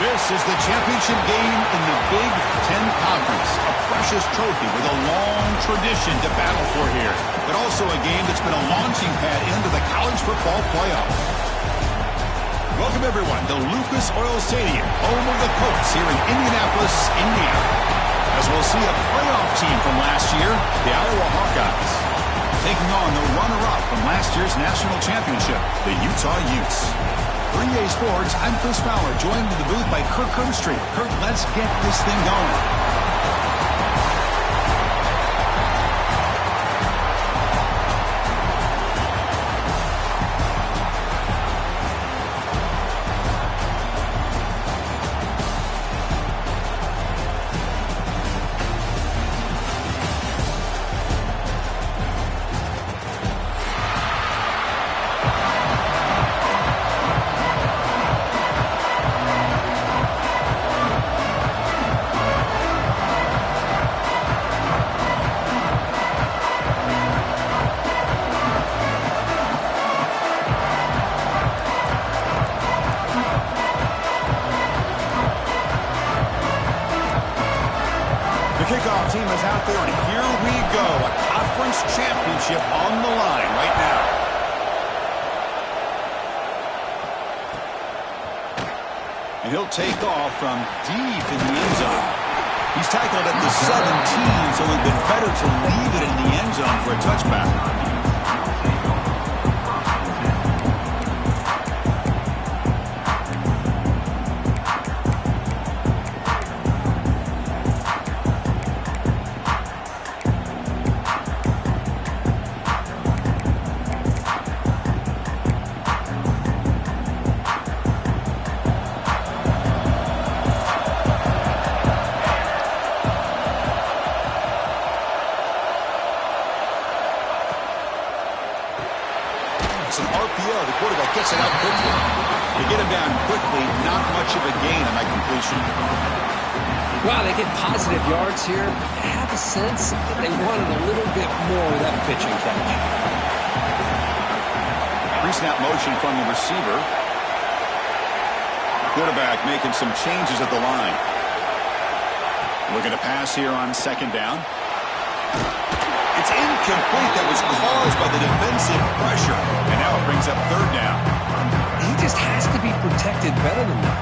This is the championship game in the Big Ten Conference. A precious trophy with a long tradition to battle for here. But also a game that's been a launching pad into the college football playoff. Welcome, everyone, to Lucas Oil Stadium, home of the Colts here in Indianapolis, Indiana. As we'll see a playoff team from last year, the Iowa Hawkeyes, taking on the runner-up from last year's national championship, the Utah Utes. 3A Sports, I'm Chris Fowler, joined in the booth by Kirk Herbstreit. Kirk, let's get this thing going. The kickoff team is out there, and here we go. A conference championship on the line right now. And he'll take off from deep in the end zone. He's tackled at the 17, so it would have been better to leave it in the end zone for a touchback. It's an RPO. The quarterback gets it out quickly. To get him down quickly, not much of a gain on that completion. Well, they get positive yards here. I have a sense that they wanted a little bit more of that pitching catch. Pre-snap motion from the receiver. Quarterback making some changes at the line. Looking to pass here on second down. It's incomplete. That was caused by the defensive pressure. And now it brings up third down. He just has to be protected better than that.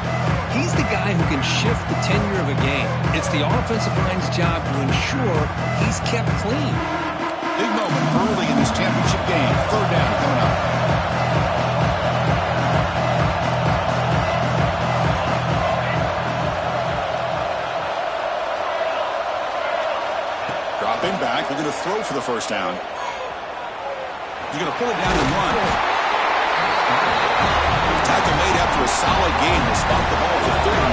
He's the guy who can shift the tenure of a game. It's the offensive line's job to ensure he's kept clean. Big moment early in this championship game. Third down coming up. Dropping back, looking to throw for the first down. He's going to pull it down to one. Tackle made after a solid gain. They'll spot the ball for 31.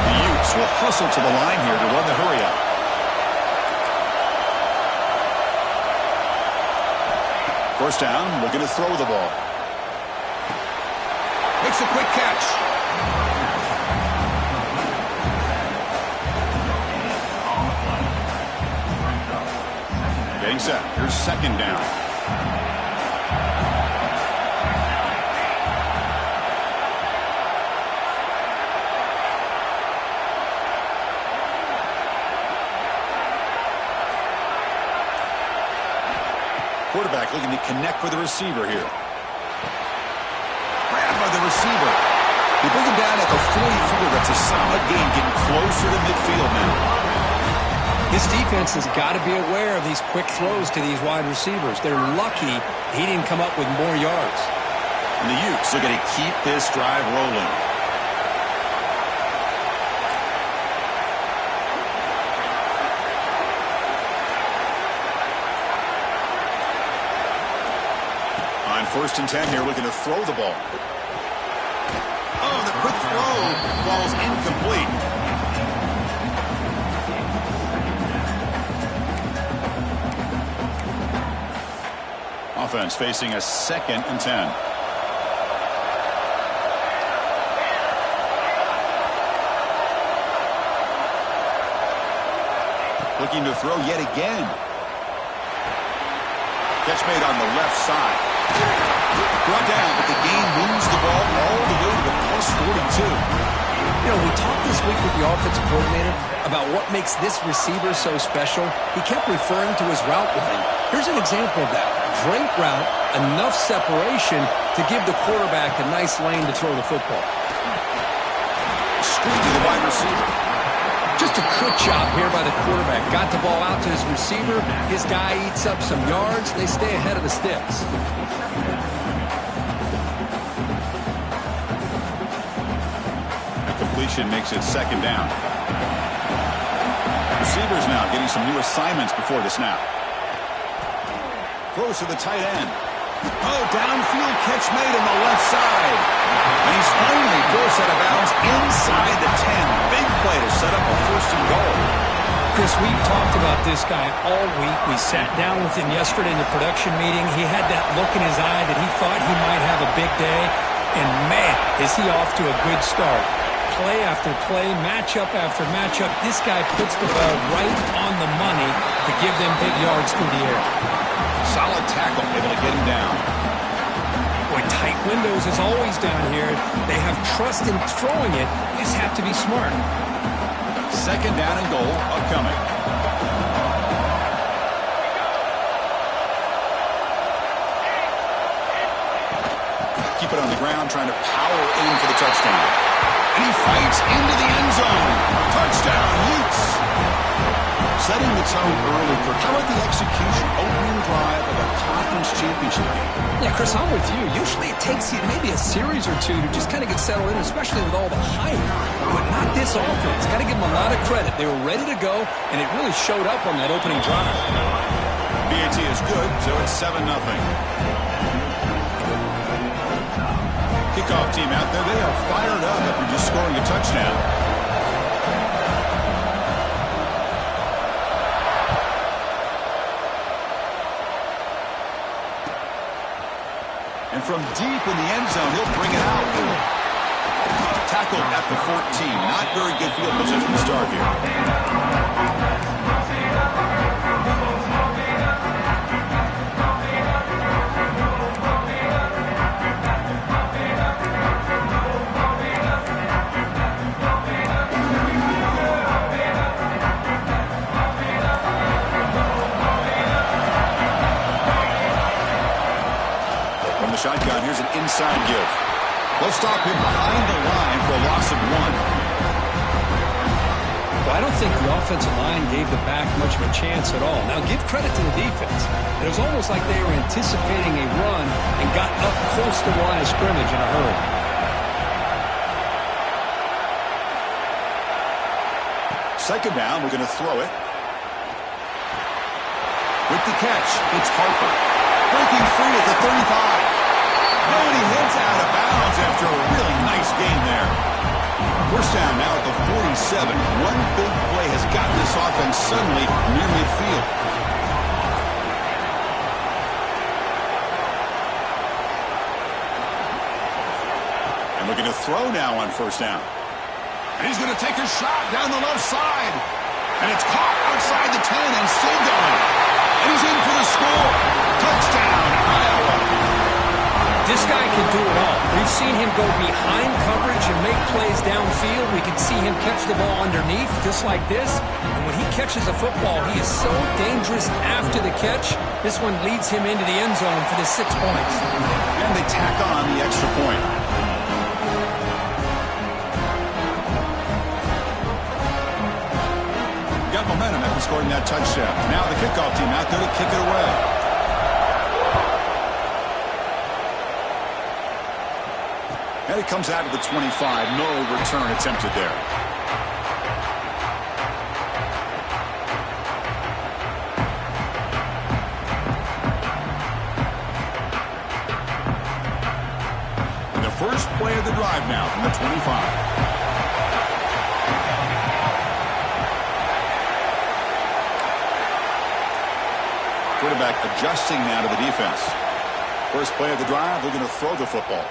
The Utes will hustle to the line here to run the hurry up. First down, looking to throw the ball. Makes a quick catch. Getting set. Here's second down. Quarterback looking to connect with the receiver here. Grabbed by the receiver. They bring him down at the 44. That's a solid gain, getting closer to midfield now. This defense has got to be aware of these quick throws to these wide receivers. They're lucky he didn't come up with more yards. And the Utes are going to keep this drive rolling. On 1st and 10 here, looking to throw the ball. Oh, the quick throw falls incomplete. Offense facing a 2nd and 10. Looking to throw yet again. Catch made on the left side. Brought down, but the game moves the ball all the way to the +42. You know, we talked this week with the offensive coordinator about what makes this receiver so special. He kept referring to his route running. Here's an example of that. Great route, enough separation to give the quarterback a nice lane to throw the football. Screen to the wide receiver. Just a good job here by the quarterback. Got the ball out to his receiver. His guy eats up some yards. They stay ahead of the sticks. Completion makes it second down. Receivers now getting some new assignments before the snap. Throws to the tight end. Oh, downfield catch made on the left side. And he's finally forced out of bounds inside the 10. Big play to set up a first and goal. Chris, we've talked about this guy all week. We sat down with him yesterday in the production meeting. He had that look in his eye that he thought he might have a big day. And, man, is he off to a good start. Play after play, matchup after matchup. This guy puts the ball right on the money to give them big yards through the air. Solid tackle, able to get him down. Boy, tight windows is always down here. They have trust in throwing it. They just have to be smart. Second down and goal upcoming. Keep it on the ground, trying to power in for the touchdown. And he fights into the end zone. Touchdown, Utes. Setting the tone early for how about the execution, opening drive of a conference championship game. Yeah, Chris, I'm with you. Usually it takes you maybe a series or two to just kind of get settled in, especially with all the hype. But not this offense. Got to give them a lot of credit. They were ready to go, and it really showed up on that opening drive. BAT is good, so it's 7-0. Kickoff team out there. They are fired up after just scoring a touchdown. And from deep in the end zone, he'll bring it out. Tackle at the 14. Not very good field position to start here. Shotgun, here's an inside give. They'll stop him behind the line for a loss of 1. Well, I don't think the offensive line gave the back much of a chance at all. Now, give credit to the defense. It was almost like they were anticipating a run and got up close to the line of scrimmage in a hurry. Second down, we're going to throw it. With the catch, it's Harper. Breaking free at the 35. Oh, and he heads out of bounds after a really nice gain there. First down now at the 47. One big play has gotten this offense suddenly near midfield. And we're going to throw now on first down. And he's going to take a shot down the left side. And it's caught outside the 10 and still going. And he's in for the score. Touchdown, Iowa. This guy can do it all. We've seen him go behind coverage and make plays downfield. We can see him catch the ball underneath, just like this. And when he catches a football, he is so dangerous after the catch. This one leads him into the end zone for the 6 points. And they tack on the extra point. Got momentum after scoring that touchdown. Now the kickoff team out there to kick it away. And it comes out of the 25. No return attempted there. And the first play of the drive now from the 25. Quarterback adjusting now to the defense. First play of the drive, they're going to throw the football.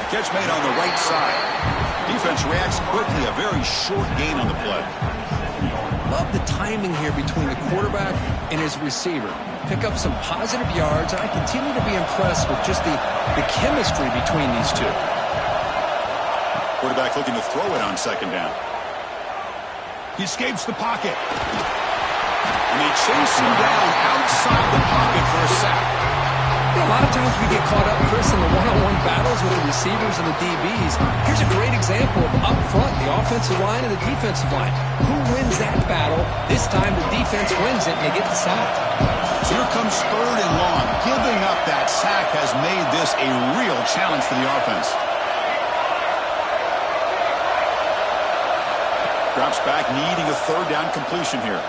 Catch made on the right side. Defense reacts quickly. A very short gain on the play. Love the timing here between the quarterback and his receiver. Pick up some positive yards, and I continue to be impressed with just the chemistry between these two. Quarterback looking to throw it on second down. He escapes the pocket. And they chase him down outside the pocket for a sack. Yeah, a lot of times we get caught up, Chris, in the one-on-one battles with the receivers and the DBs. Here's a great example of up front, the offensive line and the defensive line. Who wins that battle? This time the defense wins it, and they get the sack. So here comes 3rd and long. Giving up that sack has made this a real challenge for the offense. Drops back, needing a 3rd down completion here.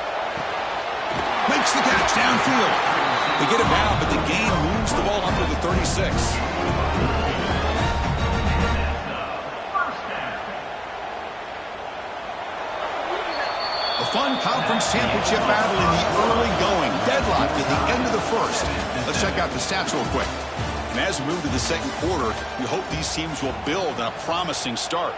Makes the catch downfield. They get him down, but the gain moves the ball up to the 36. A fun conference championship battle in the early going. Deadlocked at the end of the first. Let's check out the stats real quick. And as we move to the second quarter, we hope these teams will build on a promising start.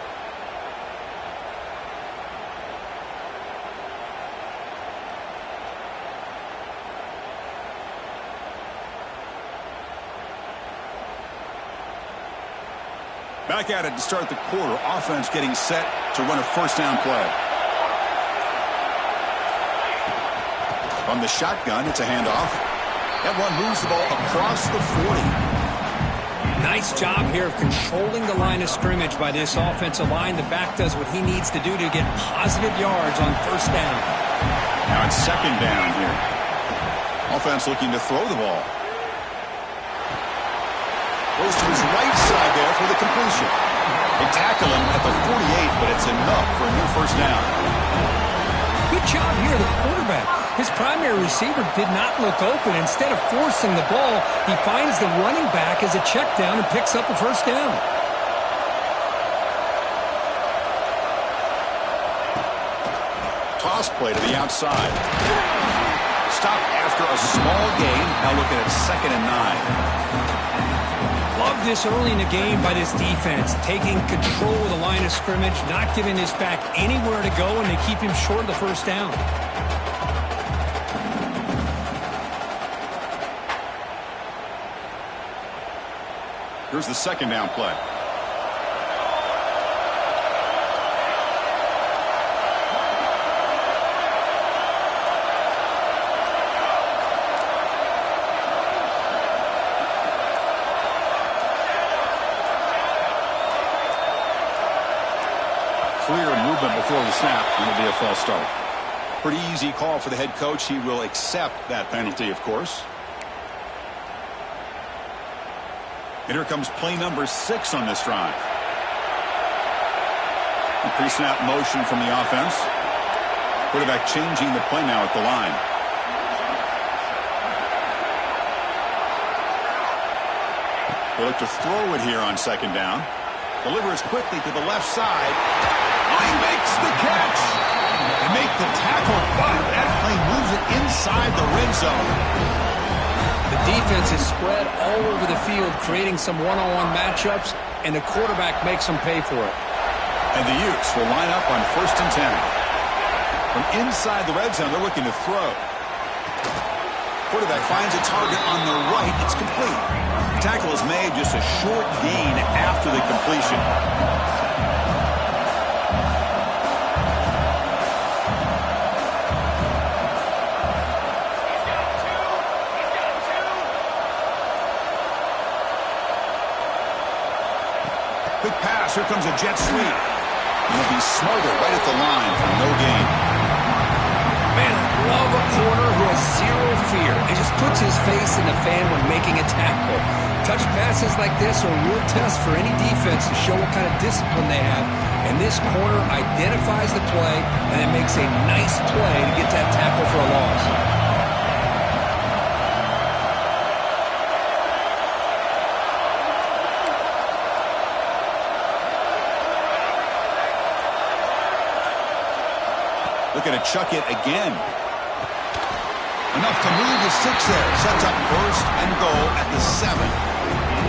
Back at it to start the quarter. Offense getting set to run a first down play. From the shotgun, it's a handoff. That one moves the ball across the 40. Nice job here of controlling the line of scrimmage by this offensive line. The back does what he needs to do to get positive yards on first down. Now it's second down here. Offense looking to throw the ball. Goes to his right side there for the completion. They tackle him at the 48, but it's enough for a new first down. Good job here, the quarterback. His primary receiver did not look open. Instead of forcing the ball, he finds the running back as a check down and picks up a first down. Toss play to the outside. Stopped after a small gain. Now looking at 2nd and 9. Love this early in the game by this defense, taking control of the line of scrimmage, not giving this back anywhere to go, and they keep him short of the first down. Here's the second down play. Clear movement before the snap, and it'll be a false start. Pretty easy call for the head coach. He will accept that penalty, of course. And here comes play number 6 on this drive. A pre-snap motion from the offense. Quarterback changing the play now at the line. They look to throw it here on second down. Delivers quickly to the left side. Oh, he makes the catch. They make the tackle, but that play moves it inside the red zone. The defense is spread all over the field, creating some one-on-one matchups, and the quarterback makes them pay for it. And the Utes will line up on 1st and 10. From inside the red zone, they're looking to throw. Quarterback finds a target on the right. It's complete. The tackle is made, just a short gain after the completion. Quick pass. Here comes a jet sweep. And he'll be smarter right at the line for no gain. Man, I love a corner who has zero fear. He just puts his face in the fan when making a tackle. Touch passes like this are a real test for any defense to show what kind of discipline they have. And this corner identifies the play, and it makes a nice play to get that tackle for a loss. Looking to chuck it again. Enough to move the 6 there. Sets up 1st and goal at the 7.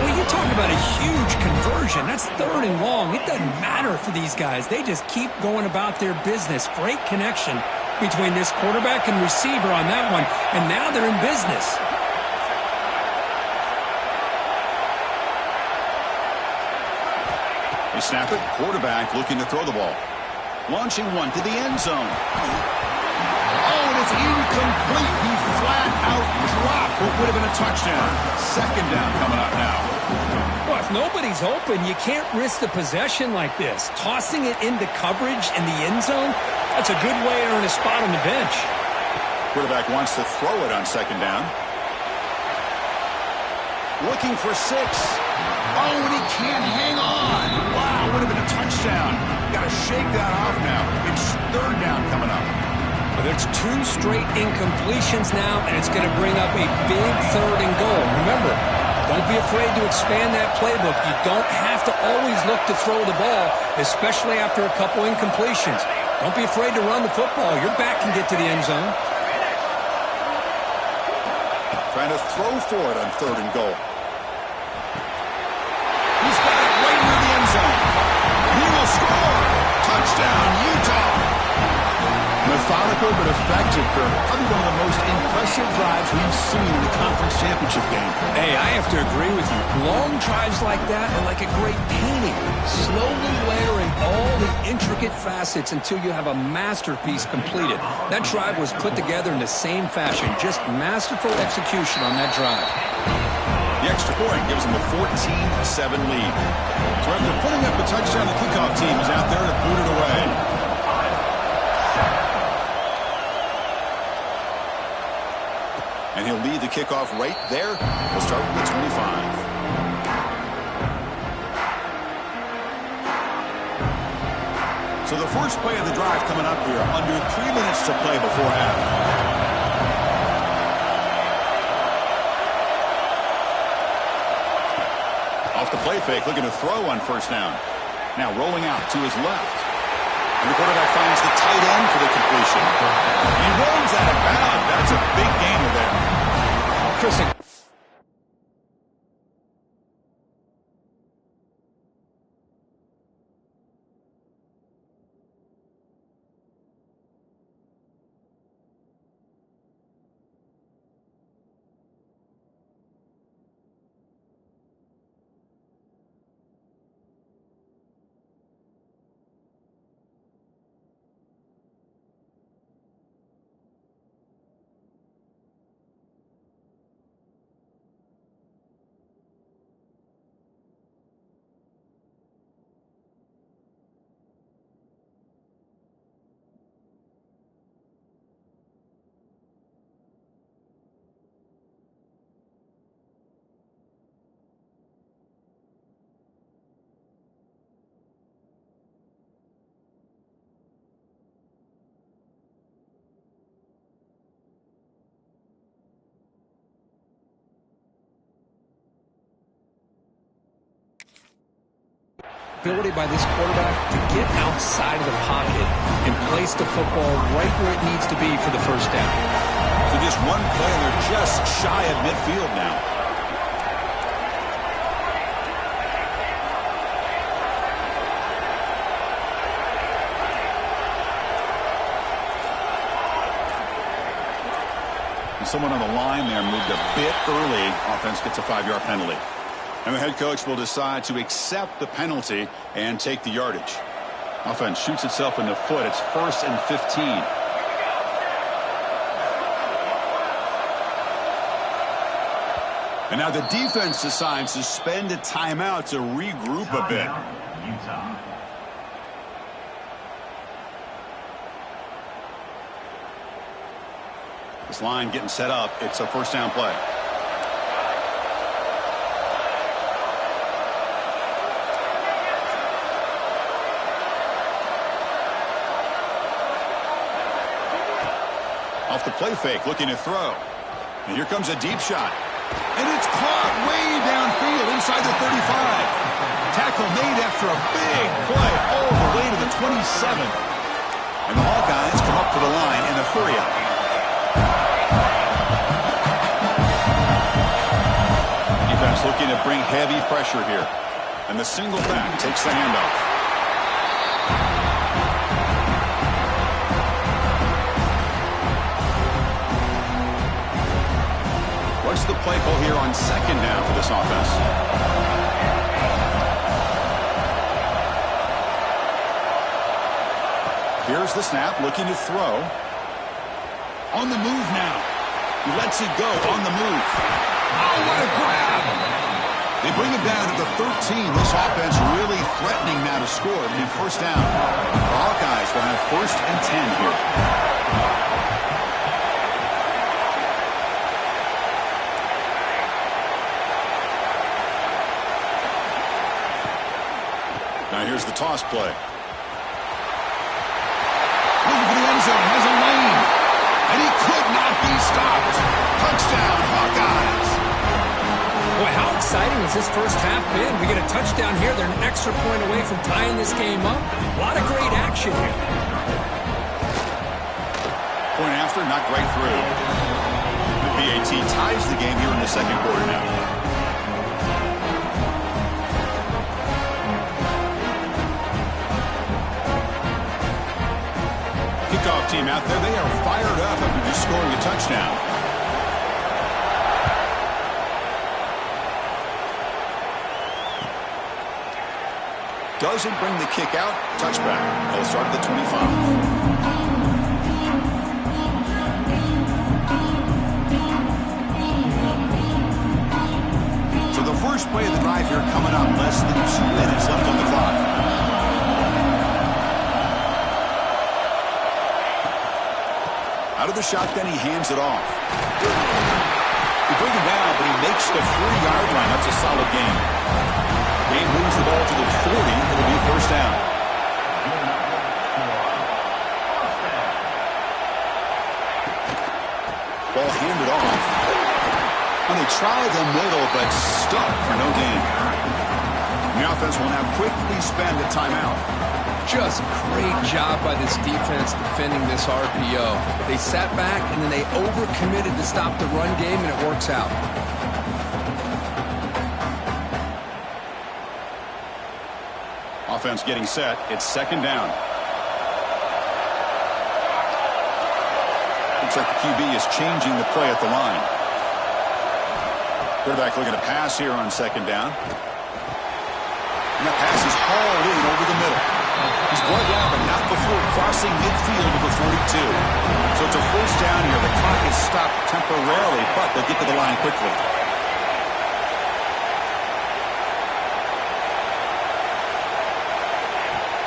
Well, you talk about a huge conversion. That's 3rd and long. It doesn't matter for these guys. They just keep going about their business. Great connection between this quarterback and receiver on that one. And now they're in business. They snap it. Quarterback looking to throw the ball. Launching one to the end zone. Oh, and it's incomplete. He flat out dropped what would have been a touchdown. Second down coming up now. Well, if nobody's open, you can't risk the possession like this. Tossing it into coverage in the end zone, that's a good way to earn a spot on the bench. Quarterback wants to throw it on second down. Looking for 6. Oh, and he can't hang on. Wow, would have been a touchdown. Got to shake that off now. It's third down coming up. But there's 2 straight incompletions now, and it's going to bring up a big third and goal. Remember, don't be afraid to expand that playbook. You don't have to always look to throw the ball, especially after a couple incompletions. Don't be afraid to run the football. Your back can get to the end zone. Trying to throw for it on third and goal. He's got it right near the end zone. He will score. Touchdown, Utah. Methodical but effective, Kirk. Probably one of the most impressive drives we've seen in the conference championship game. Hey, I have to agree with you. Long drives like that are like a great painting. Slowly layering all the intricate facets until you have a masterpiece completed. That drive was put together in the same fashion. Just masterful execution on that drive. The extra point gives them a 14-7 lead. So after putting up a touchdown, the kickoff team is out there to boot it away. And he'll lead the kickoff right there. We'll start with the 25. So the first play of the drive coming up here. Under 3 minutes to play before half. Off the play fake, looking to throw on first down. Now rolling out to his left. And the quarterback finds the tight end for the completion. He runs out of bounds. That's a big gainer there. Christian. Ability by this quarterback to get outside of the pocket and place the football right where it needs to be for the first down. So just one play, and they're just shy of midfield now. And someone on the line there moved a bit early. Offense gets a 5-yard penalty. And the head coach will decide to accept the penalty and take the yardage. Offense shoots itself in the foot. It's 1st and 15. And now the defense decides to spend a timeout to regroup a bit. Utah. This line getting set up. It's a first down play. Off the play fake, looking to throw. And here comes a deep shot. And it's caught way downfield inside the 35. Tackle made after a big play all the way to the 27. And the Hawkeyes come up to the line in a hurry-up. Defense looking to bring heavy pressure here. And the single back takes the handoff. What's the play call here on second down for this offense? Here's the snap, looking to throw. On the move now. He lets it go on the move. Oh, what a grab! They bring it down to the 13. This offense really threatening now to score. It'll be first down. The Hawkeyes will have 1st and 10 here. Now here's the toss play. Looking for the end zone. Has a lane. And he could not be stopped. Touchdown, Hawkeyes. Boy, how exciting has this first half been? We get a touchdown here. They're an extra point away from tying this game up. A lot of great action here. Point after, knocked right through. The BAT ties the game here in the second quarter now. Kickoff team out there. They are fired up after just scoring a touchdown. Doesn't bring the kick out. Touchback. They'll start at the 25. So the first play of the drive here coming up. Less than 2 minutes left on the clock. Out of the shotgun, he hands it off. They bring him down, but he makes the 40-yard line. That's a solid gain. He moves the ball to the 40. It'll be first down. Ball handed off. And they try the middle, but stuck for no gain. The offense will now quickly spend a timeout. Just great job by this defense defending this RPO. They sat back, and then they overcommitted to stop the run game, and it works out. Offense getting set. It's second down. Looks like the QB is changing the play at the line. Quarterback looking to pass here on second down. And that pass is hauled in over the middle. He's brought down, but not before crossing midfield of the 42. So it's a first down here. The clock is stopped temporarily, but they'll get to the line quickly.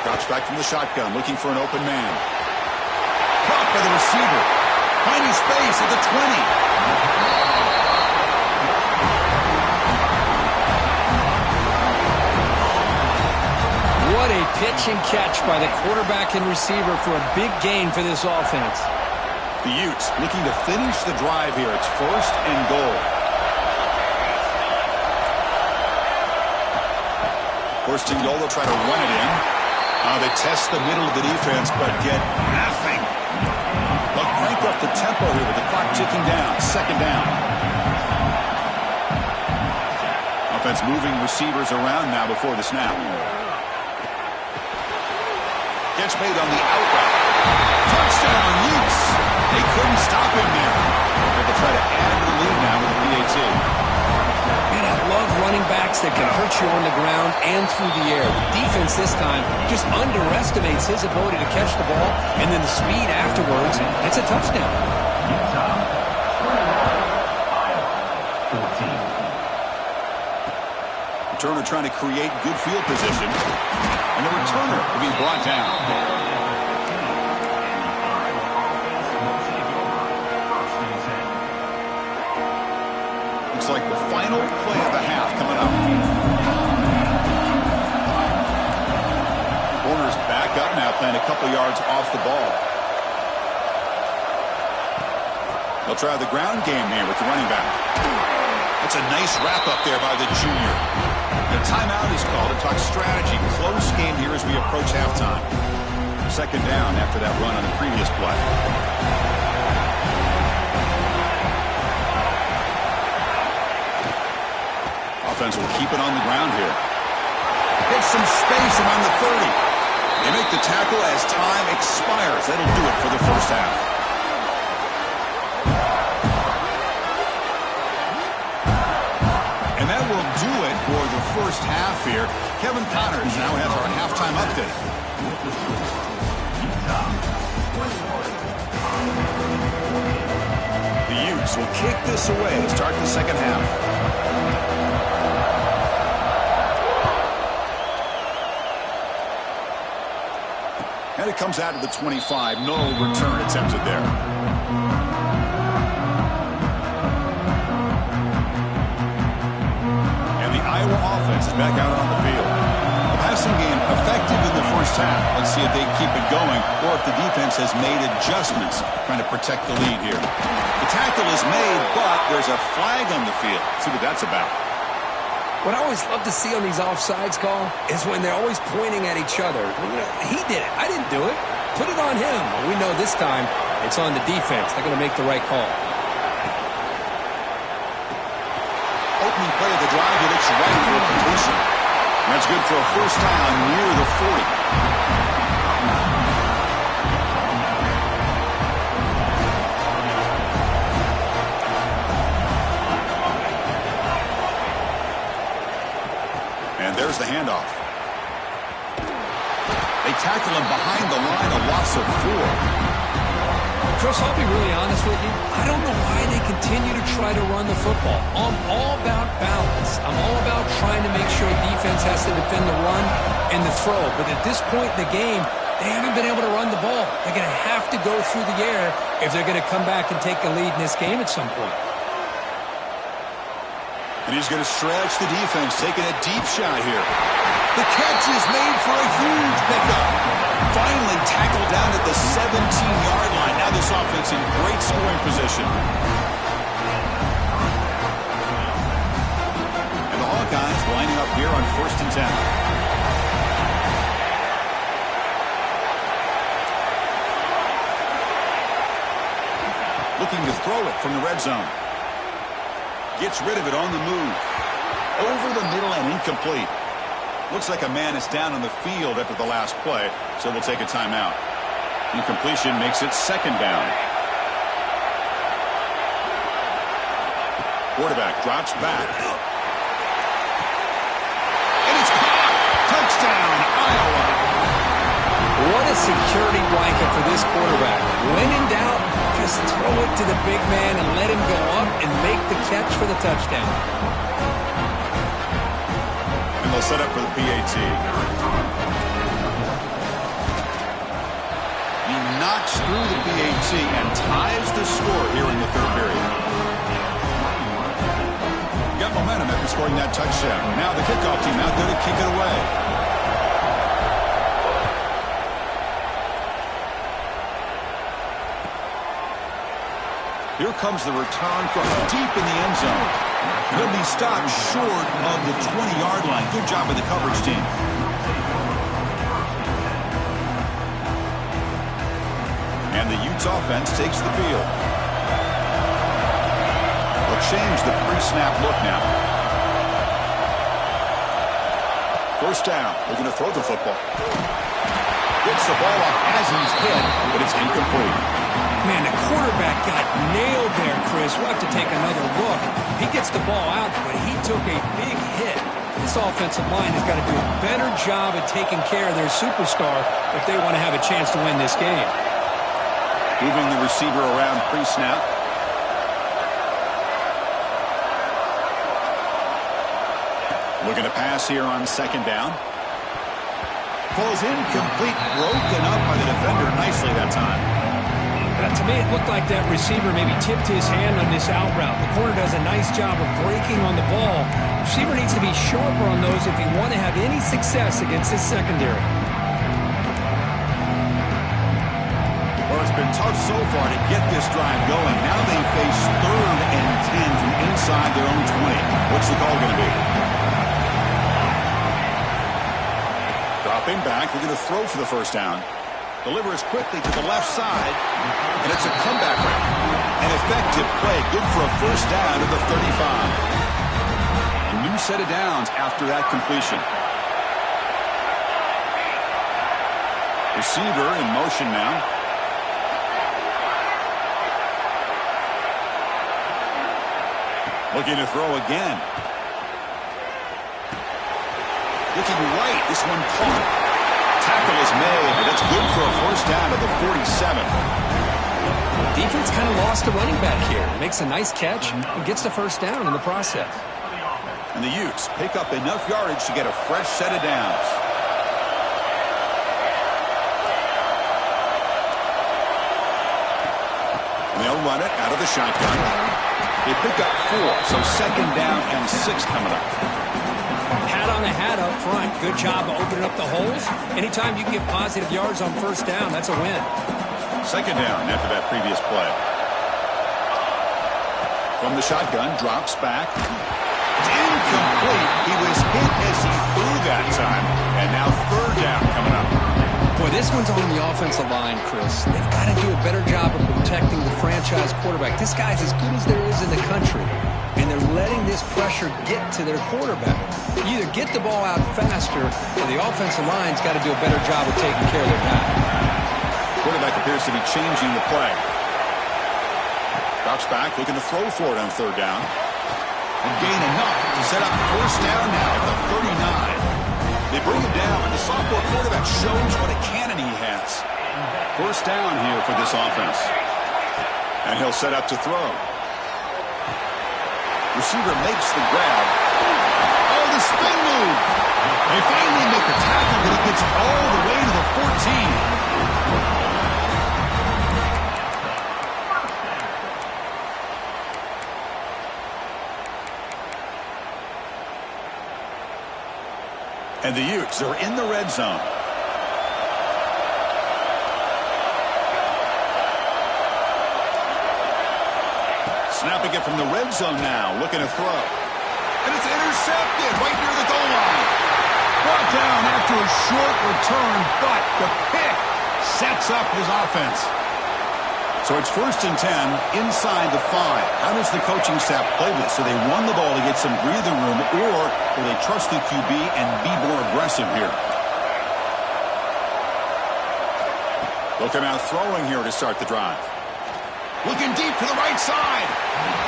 Drops back from the shotgun, looking for an open man. Caught by the receiver. Finding space at the 20. What a pitch and catch by the quarterback and receiver for a big gain for this offense. The Utes looking to finish the drive here. It's 1st and goal. First and goal, they'll try to run it in. They test the middle of the defense, but get nothing. They'll crank up the tempo here with the clock ticking down. Second down. Offense moving receivers around now before the snap. Catch made on the out route. Touchdown, Utes. They couldn't stop him there. They'll try to add to the lead now with the BAT. Man, I love running backs that can hurt you on the ground and through the air. The defense this time just underestimates his ability to catch the ball, and then the speed afterwards. It's a touchdown. Returner trying to create good field position. And the returner will be brought down. Looks like the final play of the half coming up. Corner's back up now, playing a couple yards off the ball. They'll try the ground game here with the running back. That's a nice wrap up there by the junior. The timeout is called to talk strategy. Close game here as we approach halftime. Second down after that run on the previous play. Offense will keep it on the ground here. Gets some space around the 30. They make the tackle as time expires. That'll do it for the first half. And that will do it for the first half here. Kevin Connors now has our halftime update. The Utes will kick this away to start the second half. And it comes out of the 25. No return attempted there. And the Iowa offense is back out on the field. The passing game effective in the first half. Let's see if they keep it going or if the defense has made adjustments trying to protect the lead here. The tackle is made, but there's a flag on the field. Let's see what that's about. What I always love to see on these offsides call is when they're always pointing at each other. You know, he did it. I didn't do it. Put it on him. Well, we know this time it's on the defense. They're going to make the right call. Opening play of the drive, he looks right for a completion. That's good for a first down near the 40. There's the handoff. They tackle him behind the line, a loss of 4. Chris, I'll be really honest with you. I don't know why they continue to try to run the football. I'm all about balance. I'm all about trying to make sure defense has to defend the run and the throw. But at this point in the game, they haven't been able to run the ball. They're going to have to go through the air if they're going to come back and take the lead in this game at some point. And he's going to stretch the defense, taking a deep shot here. The catch is made for a huge pickup. Finally tackled down at the 17-yard line. Now this offense in great scoring position. And the Hawkeyes lining up here on 1st and 10. Looking to throw it from the red zone. Gets rid of it on the move. Over the middle and incomplete. Looks like a man is down on the field after the last play, so we'll take a timeout. Incompletion makes it 2nd down. Quarterback drops back. And it's caught. Touchdown, Iowa. What a security blanket for this quarterback. When in doubt, just throw it to the big man and let him go up and make the catch for the touchdown. And they'll set up for the PAT. He knocks through the PAT and ties the score here in the 3rd period. Got momentum after scoring that touchdown. Now the kickoff team out there to kick it away. Here comes the return from deep in the end zone. He'll be stopped short of the 20-yard line. Good job of the coverage team. And the Utes offense takes the field. They'll change the pre-snap look now. 1st down. They're going to throw the football. Gets the ball off Hazen's head, but it's incomplete. Man, the quarterback got nailed there, Chris. We'll have to take another look. He gets the ball out, but he took a big hit. This offensive line has got to do a better job at taking care of their superstar if they want to have a chance to win this game. Moving the receiver around pre-snap. Looking to pass here on 2nd down. Falls incomplete, broken up by the defender nicely that time. To me, it looked like that receiver maybe tipped his hand on this out route. The corner does a nice job of breaking on the ball. The receiver needs to be sharper on those if he want to have any success against his secondary. Well, it's been tough so far to get this drive going. Now they face 3rd and 10 from inside their own 20. What's the call going to be? Dropping back, they're going to throw for the 1st down. Delivers quickly to the left side, and it's a comeback run. An effective play, good for a 1st down at the 35. A new set of downs after that completion. Receiver in motion now. Looking to throw again. Looking right, this one caught. tackle is made, and it's good for a first down at the 47. Defense kind of lost a running back here. Makes a nice catch and gets the first down in the process. And the Utes pick up enough yardage to get a fresh set of downs. And they'll run it out of the shotgun. They pick up 4, so second down and 6 coming up. Pat on the hat up front. Good job of opening up the holes. Anytime you can get positive yards on first down, that's a win. Second down after that previous play. From the shotgun, drops back. It's incomplete. He was hit as he threw that time. And now third down coming up. Boy, this one's on the offensive line, Chris. They've got to do a better job of protecting the franchise quarterback. This guy's as good as there is in the country. And they're letting this pressure get to their quarterback. You either get the ball out faster, or the offensive line's got to do a better job of taking care of their guy. Quarterback appears to be changing the play. Drops back, looking to throw for it on third down. And gain enough to set up first down now at the 39. They bring him down, and the sophomore quarterback shows what a cannon he has. First down here for this offense. And he'll set up to throw. Receiver makes the grab. Oh, the spin move. They finally make the tackle, but it gets all the way to the 14. And the Utes are in the red zone. Snapping it from the red zone now, looking to throw. And it's intercepted right near the goal line. Brought down after a short return, but the pick sets up his offense. So it's first and 10 inside the 5. How does the coaching staff play this? So they run the ball to get some breathing room, or will they trust the QB and be more aggressive here? They'll come out throwing here to start the drive. Looking deep to the right side.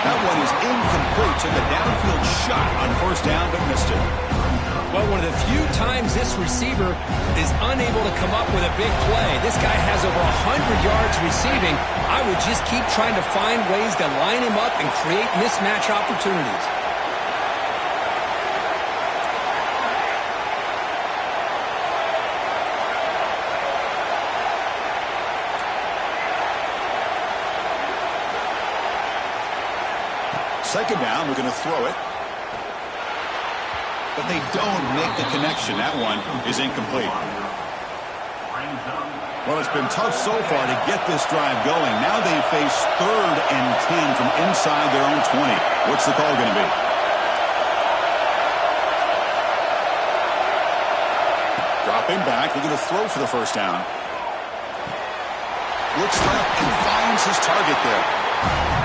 That one is incomplete. Took a downfield shot on first down, but missed it. Well, one of the few times this receiver is unable to come up with a big play. This guy has over 100 yards receiving. I would just keep trying to find ways to line him up and create mismatch opportunities. Second down, we're going to throw it. But they don't make the connection. That one is incomplete. Well, it's been tough so far to get this drive going. Now they face third and 10 from inside their own 20. What's the call going to be? Dropping back, looking to throw for the first down. Looks left and finds his target there.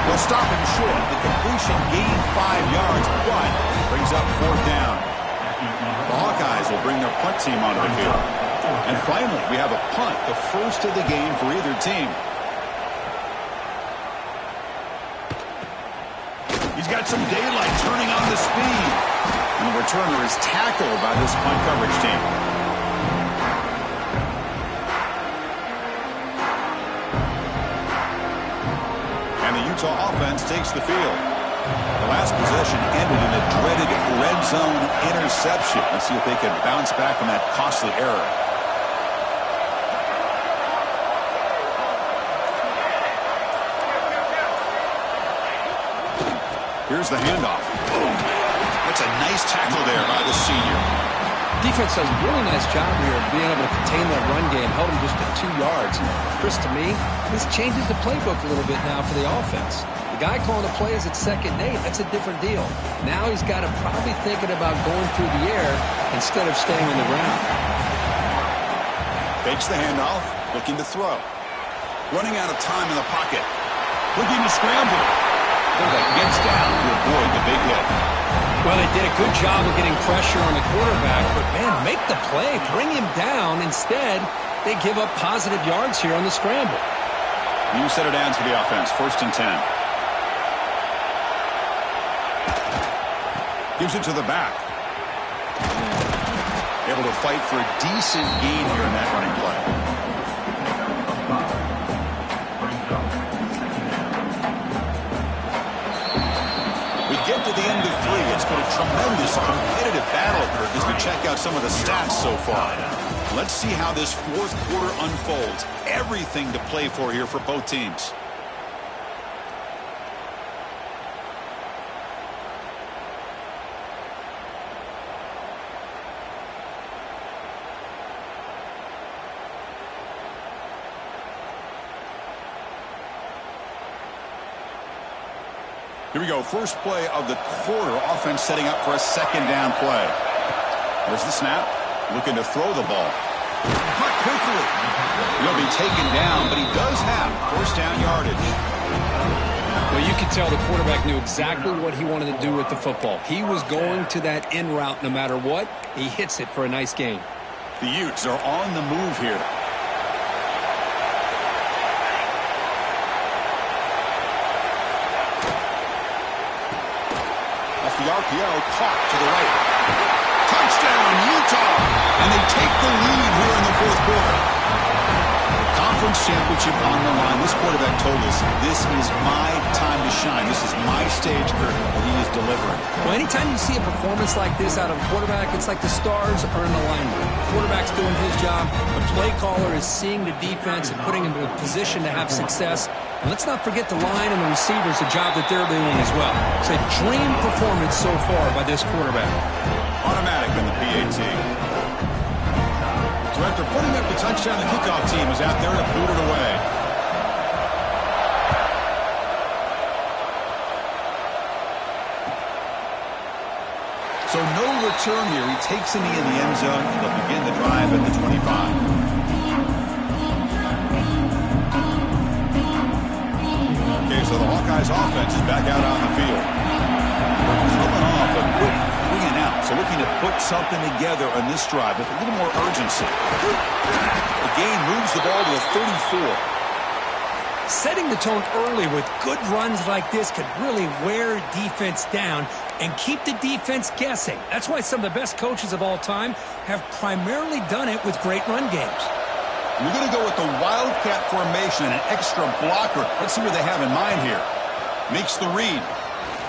They'll stop him short. The completion gained 5 yards, but brings up fourth down. The Hawkeyes will bring their punt team onto the field. And finally, we have a punt, the first of the game for either team. He's got some daylight turning on the speed. And the returner is tackled by this punt coverage team. And the Utah offense takes the field. The last possession ended in a dreaded red zone interception. Let's see if they can bounce back from that costly error. Here's the handoff. Boom. That's a nice tackle there by the senior. Defense does a really nice job here of being able to contain that run game, held him just to 2 yards. Chris, to me, this changes the playbook a little bit now for the offense. The guy calling the plays at 2nd and 8, that's a different deal. Now he's got to probably thinking about going through the air instead of staying on the ground. Fakes the handoff, looking to throw. Running out of time in the pocket. Looking to scramble. That gets down to avoid the big hit. Well, they did a good job of getting pressure on the quarterback, but, man, make the play. Bring him down. Instead, they give up positive yards here on the scramble. New set of downs for the offense, first and 10. Gives it to the back. Able to fight for a decent gain here in that running play. We get to the end of 3. It's been a tremendous competitive battle as we check out some of the stats so far. Let's see how this fourth quarter unfolds. Everything to play for here for both teams. Here we go. First play of the quarter. Offense setting up for a second down play. There's the snap. Looking to throw the ball. Caught quickly. He'll be taken down, but he does have first down yardage. Well, you could tell the quarterback knew exactly what he wanted to do with the football. He was going to that in route no matter what. He hits it for a nice gain. The Utes are on the move here. Off the RPO, caught to the right. Touchdown, Utah! And they take the lead here in the fourth quarter. Conference championship on the line. This quarterback told us, this is my time to shine. This is my stage curtain that he is delivering. Well, anytime you see a performance like this out of a quarterback, it's like the stars are in alignment. The quarterback's doing his job. The play caller is seeing the defense and putting him in a position to have success. And let's not forget the line and the receivers, the job that they're doing as well. It's a dream performance so far by this quarterback. Automatic in the PAT. So after putting up the touchdown, the kickoff team is out there to boot it away. So no return here. He takes a knee in the end zone. They'll begin the drive at the 25. Okay, so the Hawkeyes offense is back out on the field. We're coming off a quick 3-and-out, so looking to put something together on this drive with a little more urgency. The game moves the ball to the 34. Setting the tone early with good runs like this could really wear defense down and keep the defense guessing. That's why some of the best coaches of all time have primarily done it with great run games. We're going to go with the Wildcat formation and an extra blocker. Let's see what they have in mind here. Makes the read.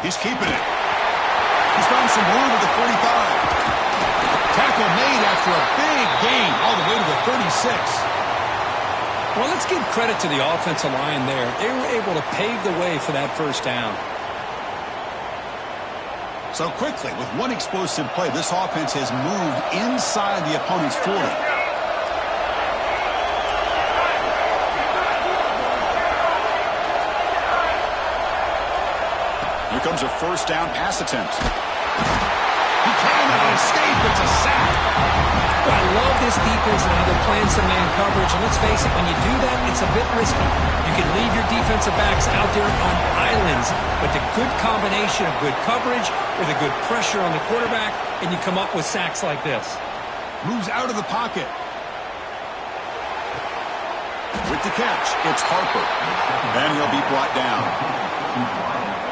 He's keeping it. He's found some room at the 45. Tackle made after a big gain all the way to the 36. Well, let's give credit to the offensive line there. They were able to pave the way for that first down. So quickly, with one explosive play, this offense has moved inside the opponent's 40. Here comes a first down pass attempt. He cannot escape. It's a sack. I love this defense and how they're playing some man coverage. And let's face it, when you do that, it's a bit risky. You can leave your defensive backs out there on islands, but the good combination of good coverage with a good pressure on the quarterback, and you come up with sacks like this. Moves out of the pocket. With the catch, it's Harper. And he'll be brought down.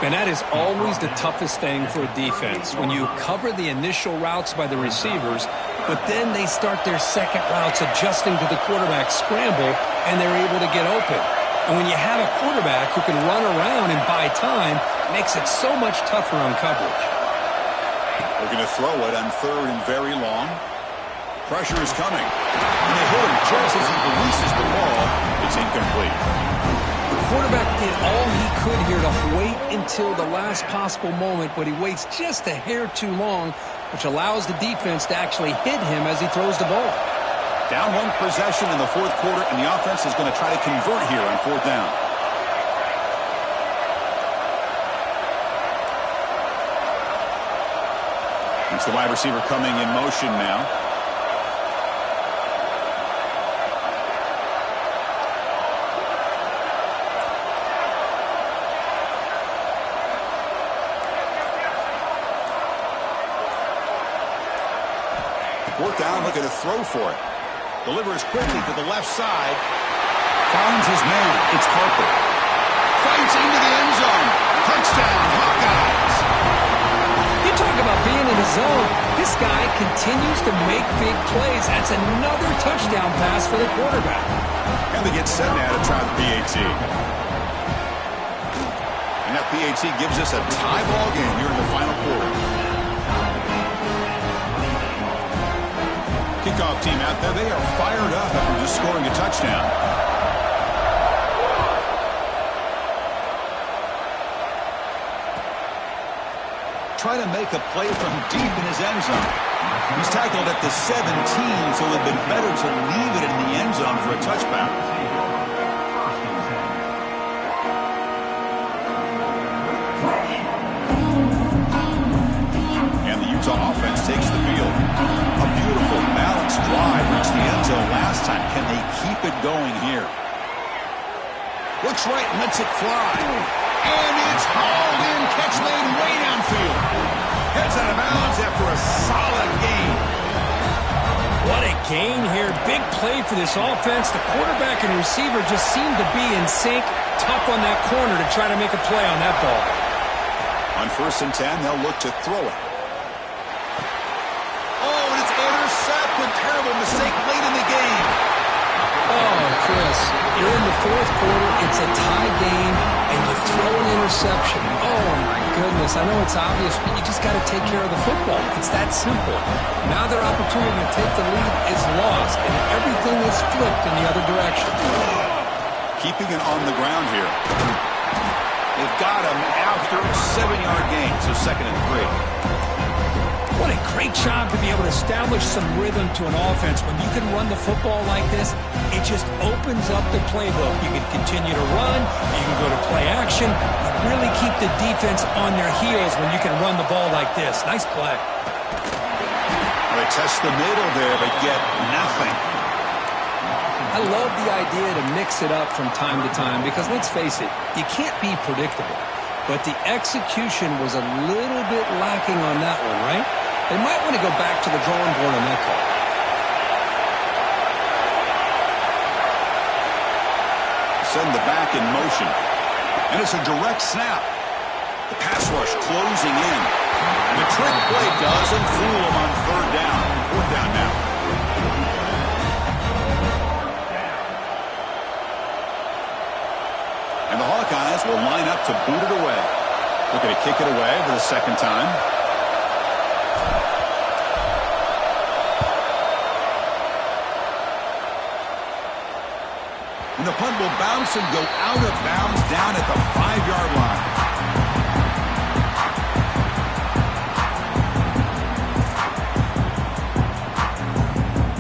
And that is always the toughest thing for a defense, when you cover the initial routes by the receivers, but then they start their second routes adjusting to the quarterback scramble, and they're able to get open. And when you have a quarterback who can run around and buy time, it makes it so much tougher on coverage. They're going to throw it on third and very long. Pressure is coming. And they hit him just as he releases the ball. It's incomplete. The quarterback did all he could here to wait until the last possible moment, but he waits just a hair too long, which allows the defense to actually hit him as he throws the ball. Down one possession in the fourth quarter, and the offense is going to try to convert here on fourth down. It's the wide receiver coming in motion now. Fourth down, looking to throw for it. Delivers quickly to the left side. Finds his man. It's Harper. Fights into the end zone. Touchdown, Hawkeyes. You talk about being in the zone. This guy continues to make big plays. That's another touchdown pass for the quarterback. And they get set now to try the PAT. And that PAT gives us a tie ball game here in the final quarter. Kickoff team out there, they are fired up after just scoring a touchdown. Try to make a play from deep in his end zone. He's tackled at the 17, so it would have been better to leave it in the end zone for a touchback. And the Utah offense takes the field. A beautiful, balanced drive reached the end zone last time. Can they keep it going here? Looks right, lets it fly. And it's hauled in, catch made way downfield. Heads out of bounds after a solid gain. What a gain here. Big play for this offense. The quarterback and receiver just seem to be in sync. Tough on that corner to try to make a play on that ball. On 1st and 10, they'll look to throw it. Oh, and it's intercepted. Terrible mistake late in the game. Oh, Chris, you're in the 4th quarter. It's a tie game, and you throw an interception. Oh, my goodness. I know it's obvious, but you just got to take care of the football. It's that simple. Now their opportunity to take the lead is lost, and everything is flipped in the other direction. Keeping it on the ground here. They've got him after a 7-yard gain, so 2nd and 3. What a great job to be able to establish some rhythm to an offense. When you can run the football like this, it just opens up the playbook. You can continue to run. You can go to play action. You really keep the defense on their heels when you can run the ball like this. Nice play. They test the middle there, but get nothing. I love the idea to mix it up from time to time because, let's face it, you can't be predictable. But the execution was a little bit lacking on that one, right? They might want to go back to the drawing board on that call. Send the back in motion. And it's a direct snap. The pass rush closing in. And the trick play doesn't fool them on 3rd down. 4th down now. And the Hawkeyes will line up to boot it away. Looking to kick it away for the 2nd time. And the punt will bounce and go out of bounds down at the 5-yard line.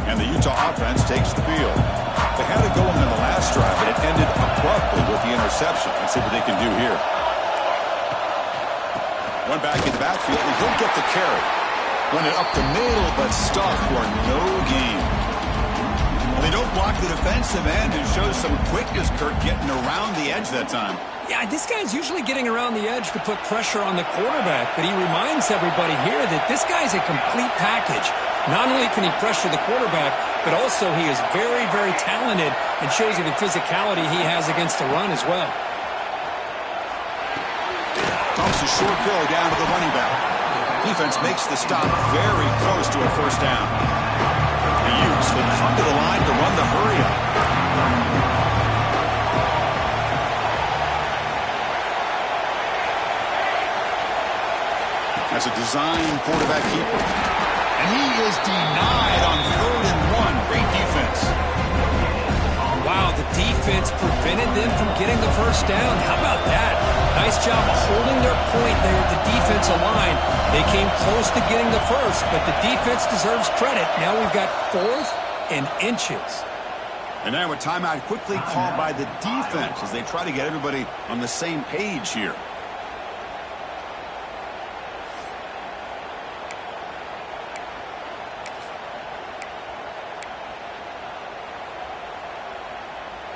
And the Utah offense takes the field. They had it going on the last drive, but it ended abruptly with the interception. Let's see what they can do here. One back in the backfield, and he'll get the carry. Run it up the middle, but stuffed for no gain. They don't block the defensive end and show some quickness, Kirk, getting around the edge that time. Yeah, this guy's usually getting around the edge to put pressure on the quarterback, but he reminds everybody here that this guy's a complete package. Not only can he pressure the quarterback, but also he is very, very talented and shows you the physicality he has against the run as well. Dumps a short throw down to the running back. Defense makes the stop very close to a 1st down. The Utes will come to the line to run the hurry-up. That's a design quarterback keeper. And he is denied on 3rd and 1. Great defense. Wow, the defense prevented them from getting the 1st down. How about that? Nice job of holding their point there at the defensive line. They came close to getting the 1st, but the defense deserves credit. Now we've got 4th and inches. And now a timeout quickly called by the defense as they try to get everybody on the same page here.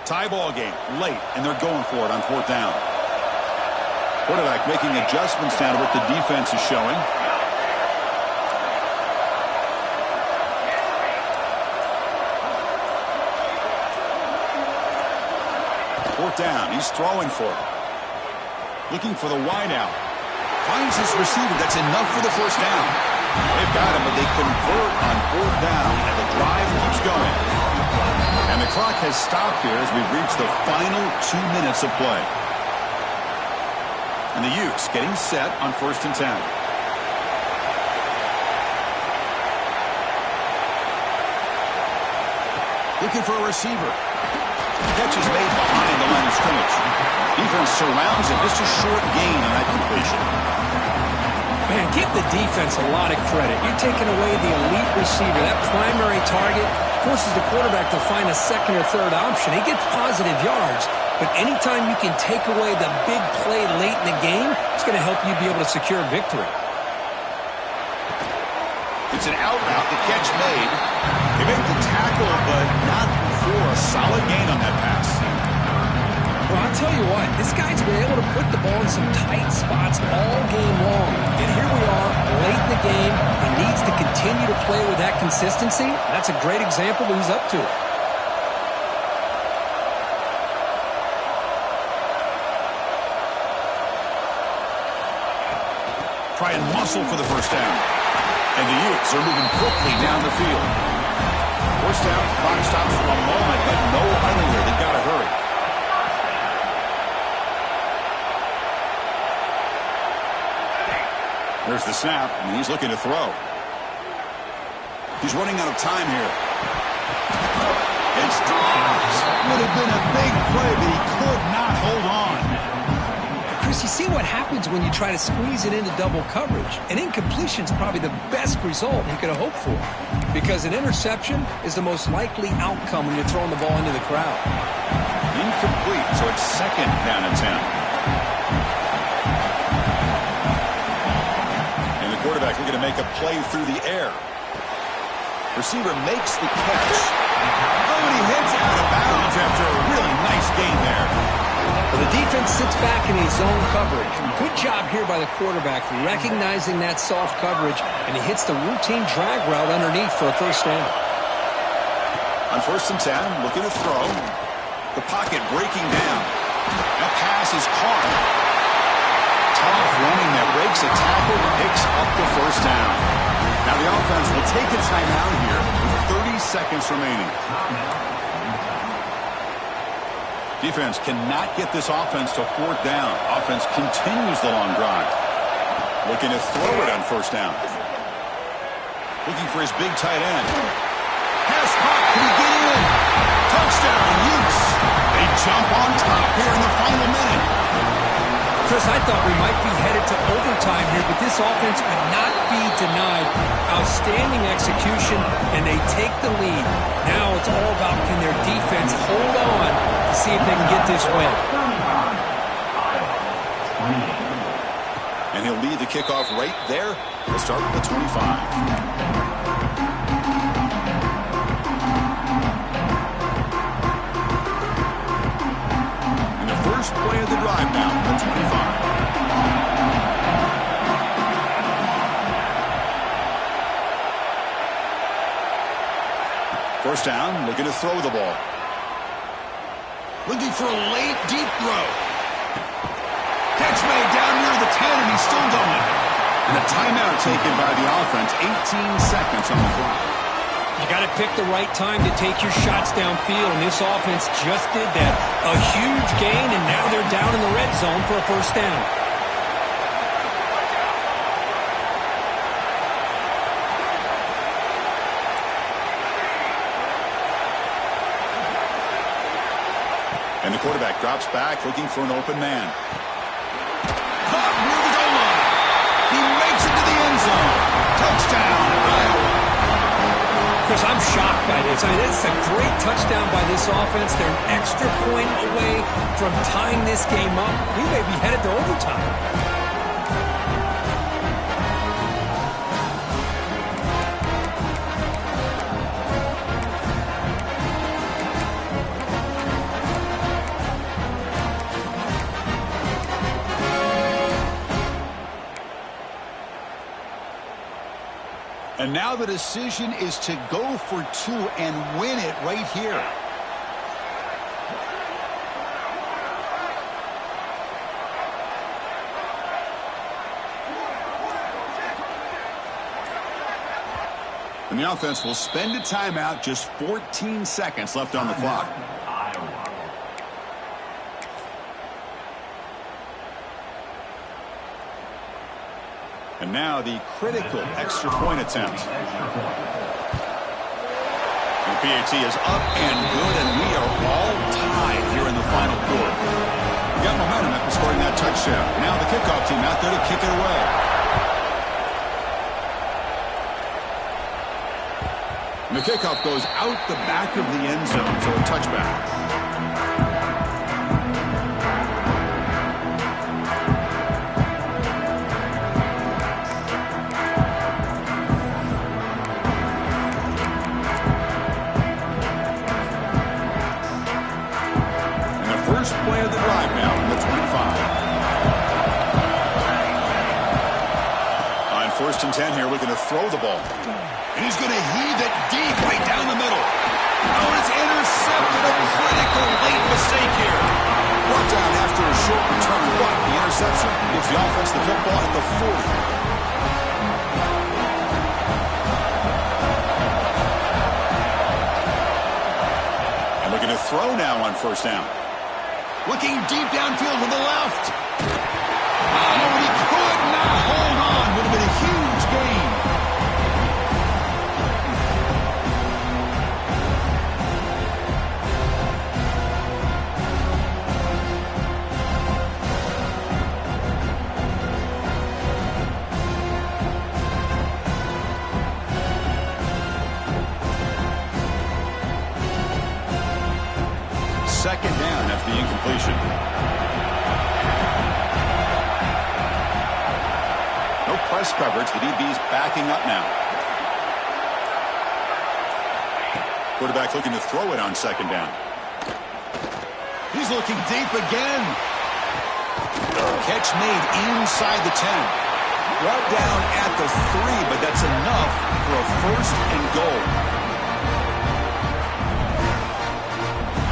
Tie ball game late, and they're going for it on 4th down. Quarterback making adjustments down to what the defense is showing. Fourth down, he's throwing for it. Looking for the wide out. Finds his receiver. That's enough for the first down. They've got him, but they convert on fourth down, and the drive keeps going. And the clock has stopped here as we've reached the final 2 minutes of play. And the Utes getting set on 1st and 10. Looking for a receiver. Catch is made behind the line of scrimmage. Defense surrounds him. Just a short gain on that completion. Man, give the defense a lot of credit. You're taking away the elite receiver. That primary target forces the quarterback to find a second or third option. He gets positive yards, but anytime you can take away the big play late in the game, it's going to help you be able to secure victory. It's an out route. The catch made. They make the tackle, but not before a solid gain on that pass. Well, I'll tell you what, this guy's been able to put the ball in some tight spots all game long. And here we are, late in the game. He needs to continue to play with that consistency. That's a great example that he's up to it. Try and muscle for the first down. And the Utes are moving quickly down the field. First down, clock stops for a moment, but no huddle here. They've got to hurry. There's the snap, and he's looking to throw. He's running out of time here. It's dropped. Would have been a big play, but he could not hold on. Chris, you see what happens when you try to squeeze it into double coverage. An incompletion is probably the best result he could have hoped for, because an interception is the most likely outcome when you're throwing the ball into the crowd. Incomplete, so it's 2nd down and 10. And the quarterback looking to make a play through the air. Receiver makes the catch. Oh, and he heads out of bounds after a really nice gain there. Well, the defense sits back in his zone coverage. Good job here by the quarterback, recognizing that soft coverage, and he hits the routine drag route underneath for a first down. On 1st and 10, looking to throw. The pocket breaking down. That pass is caught. Tough running that breaks a tackle, picks up the first down. Now the offense will take a timeout here with 30 seconds remaining. Defense cannot get this offense to 4th down. Offense continues the long drive. Looking to throw it on 1st down. Looking for his big tight end. Pass caught. Can he get in? Touchdown, Utes. They jump on top here in the final minute. Chris, I thought we might be headed to overtime here, but this offense would not be denied. Outstanding execution, and they take the lead. Now it's all about, can their defense hold on to see if they can get this win. And he'll lead the kickoff right there. We'll start with the 25. First play of the drive now, the 25. First down, looking to throw the ball. Looking for a late, deep throw. Catch made down near the 10, and he's still going. And a timeout taken by the offense, 18 seconds on the clock. You got to pick the right time to take your shots downfield, and this offense just did that. A huge gain, and now they're down in the red zone for a first down. And the quarterback drops back, looking for an open man. Caught near the goal line. He makes it to the end zone. Touchdown, Iowa. Chris, I'm shocked by this. I mean, it's a great touchdown by this offense. They're an extra point away from tying this game up. We may be headed to overtime. And now the decision is to go for 2 and win it right here. And the offense will spend a timeout, just 14 seconds left on the clock. And now the critical extra point attempt. The PAT is up and good, and we are all tied here in the final quarter. We got momentum after scoring that touchdown. Now the kickoff team out there to kick it away. And the kickoff goes out the back of the end zone, so a touchback. Play of the drive now from the 25. On 1st and 10 here, looking to throw the ball. And he's going to heave it deep right down the middle. Oh, it's intercepted. A critical late mistake here. Brought down after a short return. But the interception gives the offense the football at the 40. And looking to throw now on 1st down. Looking deep downfield to the left. Oh, and he could not hold on. Would have been a huge gain. Second down after the incompletion. No press coverage. The DB's backing up now. Quarterback looking to throw it on 2nd down. He's looking deep again. Catch made inside the 10. Brought down at the 3, but that's enough for a 1st and goal.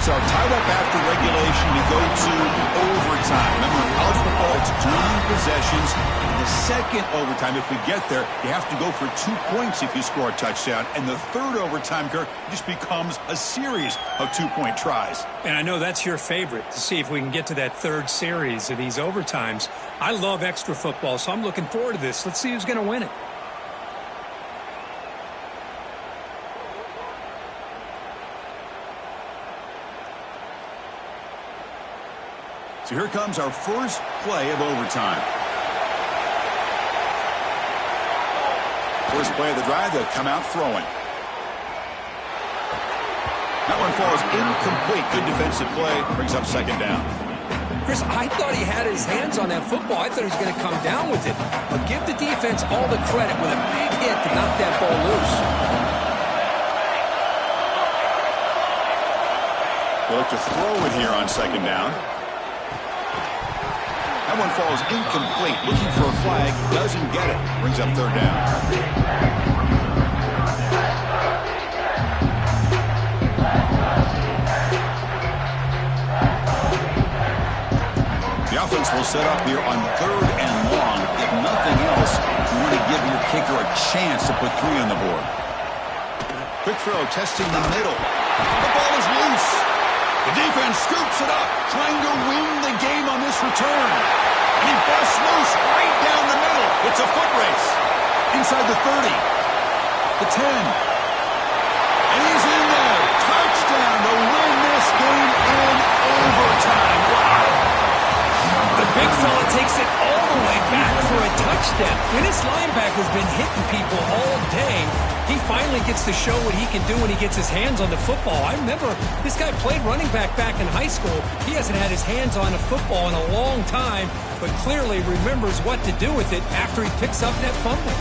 So tied up after regulation, you go to overtime. Remember, in college football, it's 2 possessions. In the second overtime, if we get there, you have to go for 2 points if you score a touchdown. And the third overtime, Kirk, just becomes a series of 2-point tries. And I know that's your favorite, to see if we can get to that 3rd series of these overtimes. I love extra football, so I'm looking forward to this. Let's see who's going to win it. So here comes our first play of overtime. First play of the drive, they'll come out throwing. That one falls incomplete. Good defensive play. Brings up 2nd down. Chris, I thought he had his hands on that football. I thought he was going to come down with it. But give the defense all the credit with a big hit to knock that ball loose. They look to throw it here on 2nd down. That one falls incomplete. Looking for a flag. Doesn't get it. Brings up 3rd down. The offense will set up here on 3rd and long. If nothing else, you want to give your kicker a chance to put 3 on the board. Quick throw, testing the middle. The ball is loose. The defense scoops it up, trying to win the game on this return. And he busts loose right down the middle. It's a foot race. Inside the 30. The 10. And he's in there. Touchdown to win this game in overtime. Wow. The big fella takes it all the way back for a touchdown. When his linebacker's been hitting people all day, he finally gets to show what he can do when he gets his hands on the football. I remember this guy played running back in high school. He hasn't had his hands on a football in a long time, but clearly remembers what to do with it after he picks up that fumble.